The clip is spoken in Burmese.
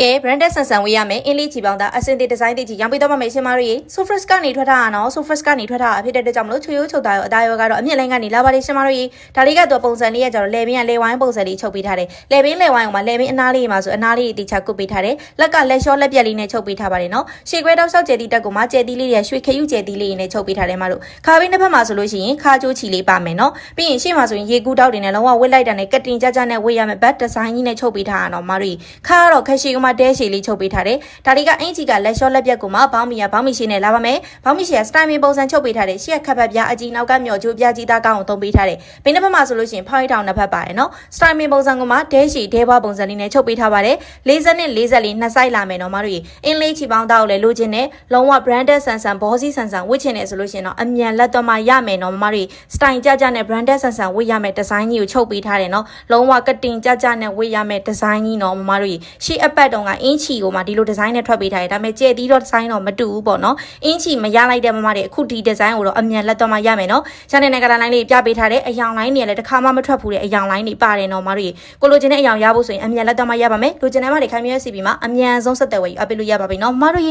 ကဲ branded ဆန်ဆန်ဝေးရမယ်အင်းလေးချီပေါင်းသားအစင်တေဒီဇိုင်းတေကြီးရောင်းပေးတော့မှမယ်ရှင်မတို့ရေ Sofresh ကနေထွက်ထားတာနော် Sofresh ကနေထွက်ထားတာဖြစ်တဲ့အတွက်ကြောင့်မလို့ချွေရိုးချုပ်သားရောအသားရောကတော့အမြင့်လိုင်းကနေလာပါတယ်ရှင်မတို့ရေဒါလေးကတော့ပုံစံလေးရကြတော့လေဘင်းကလေဝိုင်းပုံစံလေးချုပ်ပေးထားတယ်လေဘင်းလေဝိုင်းကမှလေဘင်းအနားလေးမှာဆိုအနားလေးတိချကုတ်ပေးထားတယ်လက်ကလက်လျှောလက်ပြက်လေးနဲ့ချုပ်ပေးထားပါတယ်နော်ရှေ့ခွဲတော့ဆောက်ကျဲတီတက်ကိုမှကျဲတီလေးတွေရွှေခရုကျဲတီလေးနဲ့ချုပ်ပေးထားတယ်မတို့ခါဘင်းတစ်ဖက်မှာဆိုလို့ရှိရင်ခါကျိုးချီလေးပါမယ်နော်ပြီးရင်ရှေ့မှာဆိုရင်ရေကူးတောက်တွေနဲ့လုံးဝဝစ်လိုက်တာနဲ့ကတင်ကြကြနဲ့ဝေးရမယ်ဘတ်ဒီဇိုင်းကြီးနဲ့ချုပ်ပေးထားတာနော်မတို့ခါကတော့ခက်ရှည်ကမှတဲရှည်လေးချုပ်ပေးထားတယ်ဒါလေးကအင်ကြီးကလက်လျှောလက်ပြက်ကိုမှဘောင်းမီယာဘောင်းမီရှည်နဲ့လာပါမယ်ဘောင်းမီရှည်ကစတိုင်မီပုံစံချုပ်ပေးထားတယ်ရှေ့ခက်ဖက်ပြားအကြီးနောက်ကမြော်ကျိုးပြားကြီးသားကောင်းအောင်သုံးပေးထားတယ်ဘင်းတစ်ဖက်မှာဆိုလို့ရှိရင်ဖောက်ရိုက်ထောင်နှစ်ဖက်ပါတယ်နော်စတိုင်မီပုံစံကမှဒဲရှည်ဒဲဘွားပုံစံလေးနဲ့ချုပ်ပေးထားပါတယ်40နဲ့40နှစ်စိုက်လာမယ်နော်မတို့ရေအင်းလေးချီပေါင်းသားကိုလည်းလိုချင်တယ်လုံးဝ branded ဆန်ဆန်ဘောစီဆန်ဆန်ဝတ်ချင်တယ်ဆိုလို့ရှိရင်တော့အမြန်လက်တော့မှရမယ်နော်မတို့ရေစတိုင်ကြကြနဲ့ branded ဆန်ဆန်ဝတ်ရမယ်ဒီဇိုင်းကြီးကိုချုပ်ပေးထားတယ်နော်လုံးဝကတင်ကြကြနဲ့ဝတ်ရမယ်ဒီဇိုင်းကြီးနော်မတို့ရေရှေ့အပတ်တုန်းကအင်းချီကိုမှဒီလိုဒီဇိုင်းနဲ့ထွက်ပေးထားတယ်ဒါပေမဲ့ကြဲတီးတော့ဒီဇိုင်းတော့မတူဘူးပေါ့နော်အင်းချီမရလိုက်တဲ့မမတွေအခုဒီဒီဇိုင်းကိုတော့အမြန်လက်တော့မှရမယ်နော်ရှာနေနဲ့ကလာလိုင်းလေးပြပေးထားတယ်အယောင်လိုင်းတွေလည်းတစ်ခါမှမထွက်ဘူးတဲ့အယောင်လိုင်းတွေပါတယ်နော်မတို့ရေကိုလိုချင်တဲ့အယောင်ရဖို့ဆိုရင်အမြန်လက်တော့မှရပါမယ်လိုချင်တဲ့မတွေခိုင်မြဲစီပြီးမှအမြန်ဆုံးဆက်သွယ်ဝယ်ယူအပ်ပေးလို့ရပါပြီနော်မတို့ရေ